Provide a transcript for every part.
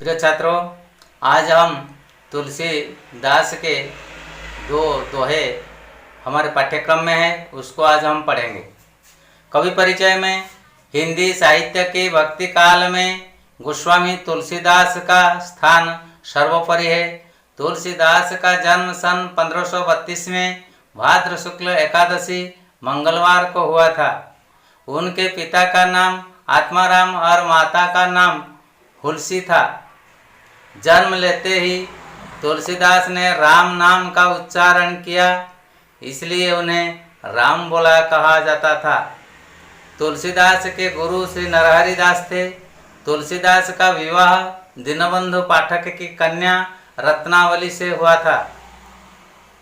प्रिय छात्रों, आज हम तुलसीदास के दो दोहे हमारे पाठ्यक्रम में है, उसको आज हम पढ़ेंगे। कवि परिचय में हिंदी साहित्य के भक्ति काल में गोस्वामी तुलसीदास का स्थान सर्वोपरि है। तुलसीदास का जन्म सन 1532 में भाद्र शुक्ल एकादशी मंगलवार को हुआ था। उनके पिता का नाम आत्माराम और माता का नाम हुलसी था। जन्म लेते ही तुलसीदास ने राम नाम का उच्चारण किया, इसलिए उन्हें राम बोला कहा जाता था। तुलसीदास के गुरु श्री नरहरि दास थे। तुलसीदास का विवाह दीनबंधु पाठक की कन्या रत्नावली से हुआ था।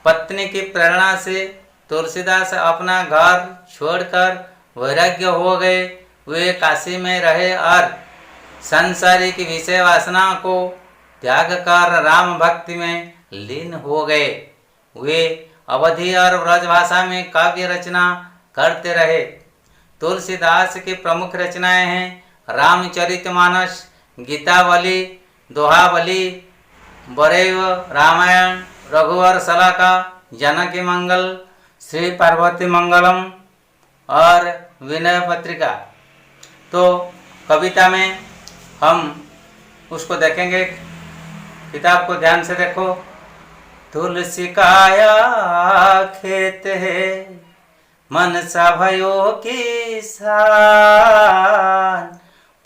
पत्नी की प्रेरणा से तुलसीदास अपना घर छोड़कर वैराग्य हो गए। वे काशी में रहे और संसारिक विषय वासना को त्याग कर राम भक्ति में लीन हो गए। वे अवधी और ब्रज भाषा में काव्य रचना करते रहे। तुलसीदास की प्रमुख रचनाएं हैं रामचरितमानस, गीतावली, दोहावली, बरेव रामायण, रघुवर सलाका, जानकी मंगल, श्री पार्वती मंगलम और विनय पत्रिका। तो कविता में हम उसको देखेंगे। किताब को ध्यान से देखो। तुलसी काया खेत है, मनसा भयो किसान,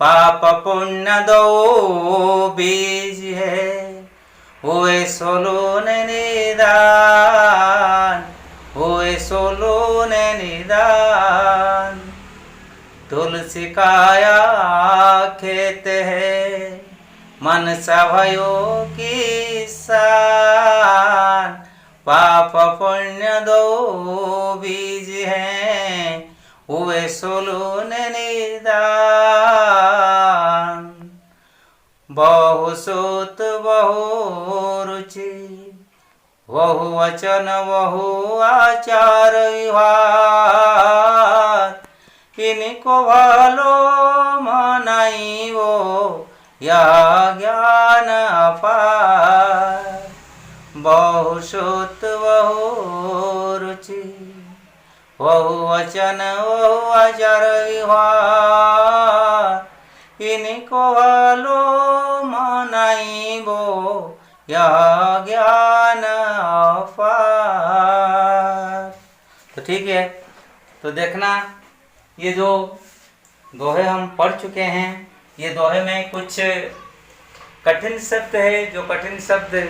पाप पुण्य दो बीज है, हुए सोलोन निदान, हुए सोलोन निदान। तुलसी काया खेत है, मनसा भयो किसान, पाप पुण्य दो बीज हैं, हुए सोलोन निदान। बहु सूत बहु रुचि, बहु वचन बहु आचार विवाद, इनको भालो मनाई वो यह ज्ञान अपार। बहु श्रुत बहु रुचि, बहु वचन बहु आचार विवाद, इनको भालो मनाई वो यह ज्ञान अपार। तो ठीक है, तो देखना ये जो दोहे हम पढ़ चुके हैं, ये दोहे में कुछ कठिन शब्द है। जो कठिन शब्द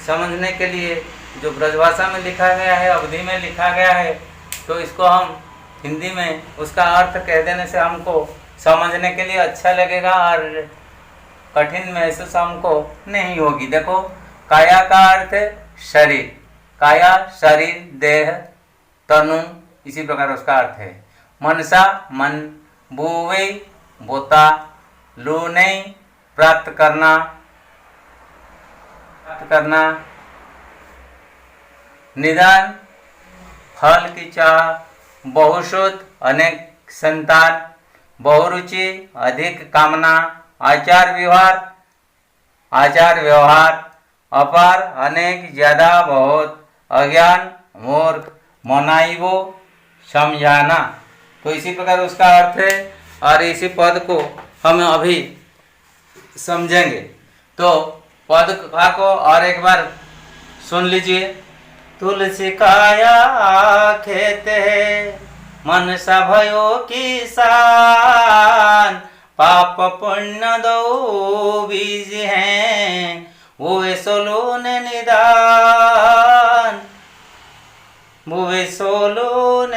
समझने के लिए जो ब्रजभाषा में लिखा गया है, अवधी में लिखा गया है, तो इसको हम हिंदी में उसका अर्थ कह देने से हमको समझने के लिए अच्छा लगेगा और कठिन महसूस हमको नहीं होगी। देखो, काया का अर्थ है शरीर, काया शरीर, देह, तनु, इसी प्रकार उसका अर्थ है। मनसा मन, बुवे बोता, लूने प्राप्त करना, निदान फल की चाह, बहुश्रुत अनेक संतान, बहुरुचि अधिक कामना, आचार व्यवहार, अपार अनेक ज्यादा बहुत, अज्ञान मूर्ख, मनाइबो समझाना। तो इसी प्रकार उसका अर्थ है और इसी पद को हम अभी समझेंगे। तो पद को और एक बार सुन लीजिए। तुलसी काया खेत है, मनसा भयो किसान, पाप पुण्य दो बीज हैं, हुए सोलोन निदान, हुए सोलोन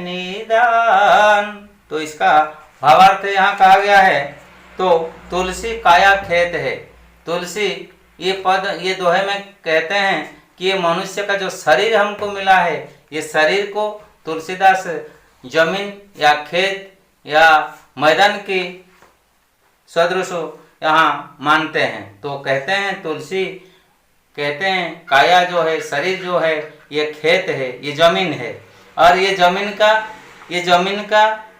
निदान। तो इसका भावार्थ यहाँ कहा गया है। तो तुलसी काया खेत है। तुलसी ये पद ये दोहे में कहते हैं कि ये मनुष्य का जो शरीर हमको मिला है, ये शरीर को तुलसीदास जमीन या खेत या मैदान की सदृश यहाँ मानते हैं। तो कहते हैं तुलसी, कहते हैं काया जो है, शरीर जो है, ये खेत है, ये जमीन है। और ये जमीन का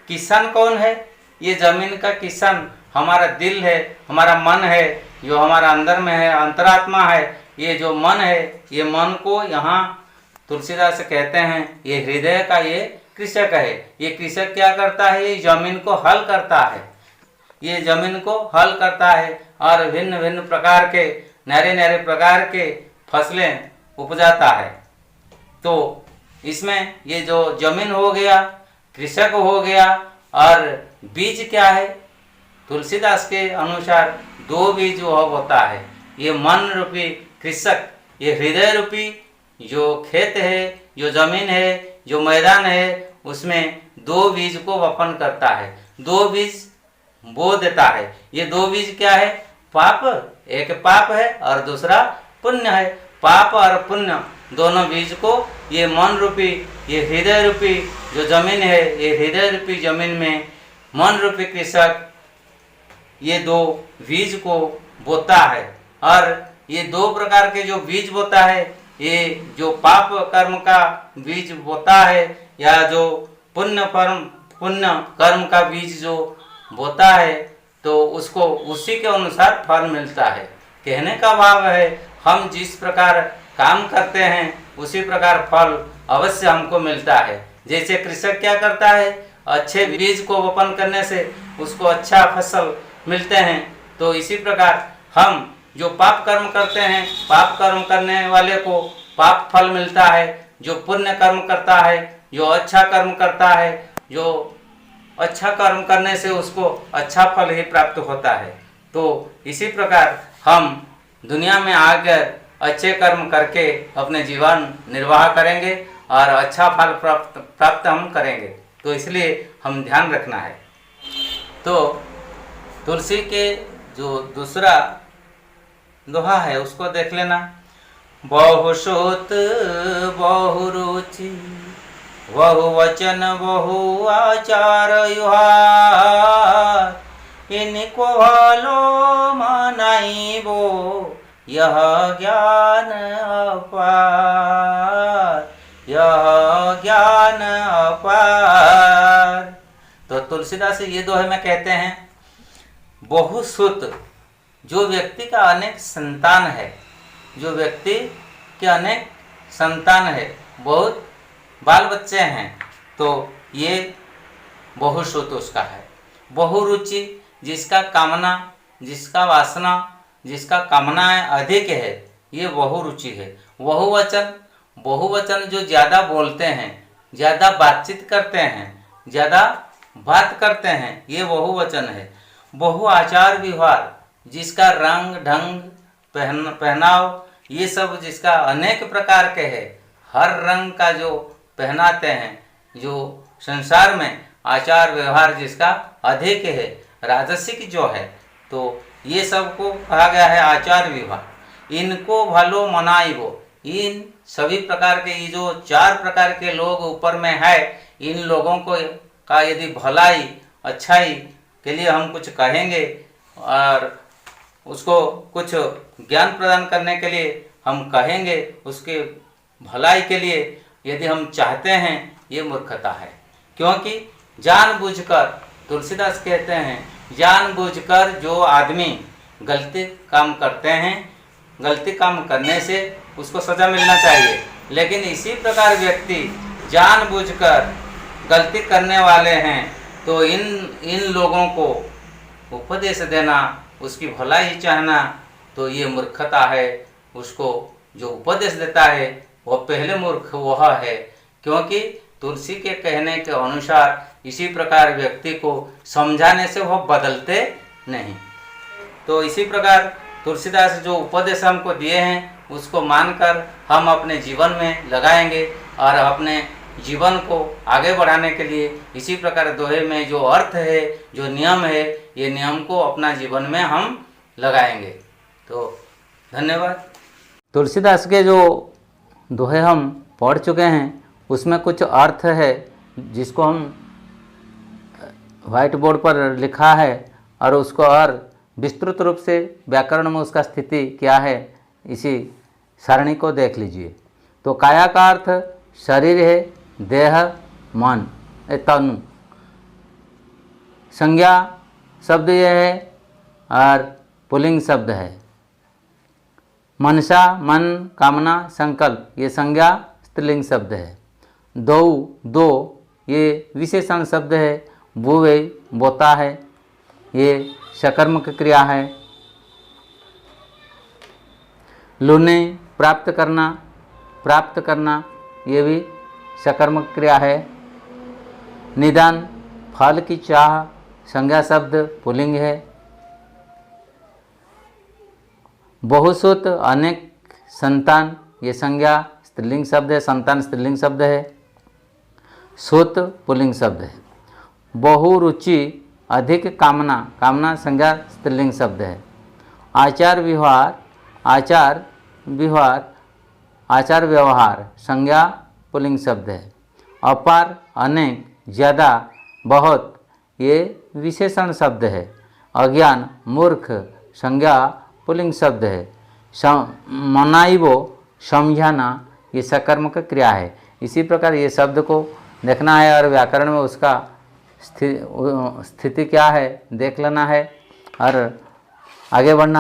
किसान कौन है? ये जमीन का किसान हमारा दिल है, हमारा मन है, जो हमारा अंदर में है, अंतरात्मा है, ये जो मन है, ये मन को यहाँ तुलसीदास कहते हैं ये हृदय का ये कृषक है। ये कृषक क्या करता है? ये जमीन को हल करता है, ये जमीन को हल करता है और भिन्न भिन्न प्रकार के नारे नारे प्रकार के फसलें उपजाता है। तो इसमें ये जो जमीन हो गया, कृषक हो गया, और बीज क्या है? तुलसीदास के अनुसार दो बीज वह होता है। ये मन रूपी कृषक, ये हृदय रूपी जो खेत है, जो जमीन है, जो मैदान है, उसमें दो बीज को वपन करता है, दो बीज बो देता है। ये दो बीज क्या है? पाप, एक पाप है और दूसरा पुण्य है। पाप और पुण्य दोनों बीज को ये मन रूपी, ये हृदय रूपी जो जमीन है, ये हृदय रूपी जमीन में मन रूपी कृषक ये दो बीज को बोता है। और ये दो प्रकार के जो बीज बोता है, ये जो पाप कर्म का बीज बोता है या जो पुण्य कर्म का बीज जो बोता है, तो उसको उसी के अनुसार फल मिलता है। कहने का भाव है हम जिस प्रकार काम करते हैं उसी प्रकार फल अवश्य हमको मिलता है। जैसे कृषक क्या करता है? अच्छे बीज को वपन करने से उसको अच्छा फसल मिलते हैं, तो इसी प्रकार हम जो पाप कर्म करते हैं, पाप कर्म करने वाले को पाप फल मिलता है। जो पुण्य कर्म करता है, जो अच्छा कर्म करता है, जो अच्छा कर्म करने से उसको अच्छा फल ही प्राप्त होता है। तो इसी प्रकार हम दुनिया में आकर अच्छे कर्म करके अपने जीवन निर्वाह करेंगे और अच्छा फल प्राप्त हम करेंगे। तो इसलिए हम ध्यान रखना है। तो तुलसी के जो दूसरा दोहा है उसको देख लेना। बहुश्रुत बहुरुचि बहुवचन बहु आचार युहार इनको भालो मनाइबो यह ज्ञान अपार, यह ज्ञान अपार। तो तुलसीदास ये दोहे में कहते हैं बहुश्रुत, जो व्यक्ति का अनेक संतान है, जो व्यक्ति के अनेक संतान है, बहुत बाल बच्चे हैं, तो ये बहुश्रुत उसका है। बहुरुचि, जिसका कामना, जिसका वासना, जिसका कामनाएं अधिक है, ये बहुरुचि है। बहुवचन, बहुवचन जो ज़्यादा बोलते हैं, ज़्यादा बातचीत करते हैं, ज़्यादा बात करते हैं, ये बहुवचन है। बहु आचार व्यवहार, जिसका रंग ढंग पहनाव ये सब जिसका अनेक प्रकार के है, हर रंग का जो पहनाते हैं, जो संसार में आचार व्यवहार जिसका अधिक है, राजसिक जो है, तो ये सब को कहा गया है आचार व्यवहार। इनको भलो मनाइबो, इन सभी प्रकार के ये जो चार प्रकार के लोग ऊपर में है, इन लोगों को का यदि भलाई अच्छाई के लिए हम कुछ कहेंगे और उसको कुछ ज्ञान प्रदान करने के लिए हम कहेंगे, उसके भलाई के लिए यदि हम चाहते हैं, ये मूर्खता है। क्योंकि जानबूझकर, तुलसीदास कहते हैं जानबूझकर जो आदमी गलती काम करते हैं, गलती काम करने से उसको सज़ा मिलना चाहिए। लेकिन इसी प्रकार व्यक्ति जानबूझकर गलती करने वाले हैं, तो इन लोगों को उपदेश देना, उसकी भलाई चाहना, तो ये मूर्खता है। उसको जो उपदेश देता है वह पहले मूर्ख वह है। क्योंकि तुलसी के कहने के अनुसार इसी प्रकार व्यक्ति को समझाने से वह बदलते नहीं। तो इसी प्रकार तुलसीदास जो उपदेश हमको दिए हैं उसको मानकर हम अपने जीवन में लगाएंगे और अपने जीवन को आगे बढ़ाने के लिए इसी प्रकार दोहे में जो अर्थ है, जो नियम है, ये नियम को अपना जीवन में हम लगाएंगे। तो धन्यवाद। तुलसीदास के जो दोहे हम पढ़ चुके हैं उसमें कुछ अर्थ है जिसको हम व्हाइट बोर्ड पर लिखा है और उसको और विस्तृत रूप से व्याकरण में उसका स्थिति क्या है इसी सारणी को देख लीजिए। तो काया का अर्थ शरीर है, देह, मन, तनु। संज्ञा शब्द यह है और पुल्लिंग शब्द है। मनसा मन, कामना, संकल्प ये संज्ञा स्त्रीलिंग शब्द है। दो दो ये विशेषण शब्द है। बोवे बोता है, ये सकर्मक क्रिया है। लुने प्राप्त करना ये भी सकर्मक क्रिया है। निदान फल की चाह संज्ञा शब्द पुल्लिंग है। बहुसुत अनेक संतान ये संज्ञा स्त्रीलिंग शब्द है, संतान स्त्रीलिंग शब्द है। सुत पुल्लिंग शब्द है। बहुरुचि अधिक कामना, कामना संज्ञा स्त्रीलिंग शब्द है। आचार व्यवहार संज्ञा पुल्लिंग शब्द है। अपार अनेक, ज़्यादा, बहुत ये विशेषण शब्द है। अज्ञान मूर्ख संज्ञा पुल्लिंग शब्द है। मनाइबो समझाना ये सकर्मक क्रिया है। इसी प्रकार ये शब्द को देखना है और व्याकरण में उसका स्थिति क्या है देख लेना है और आगे बढ़ना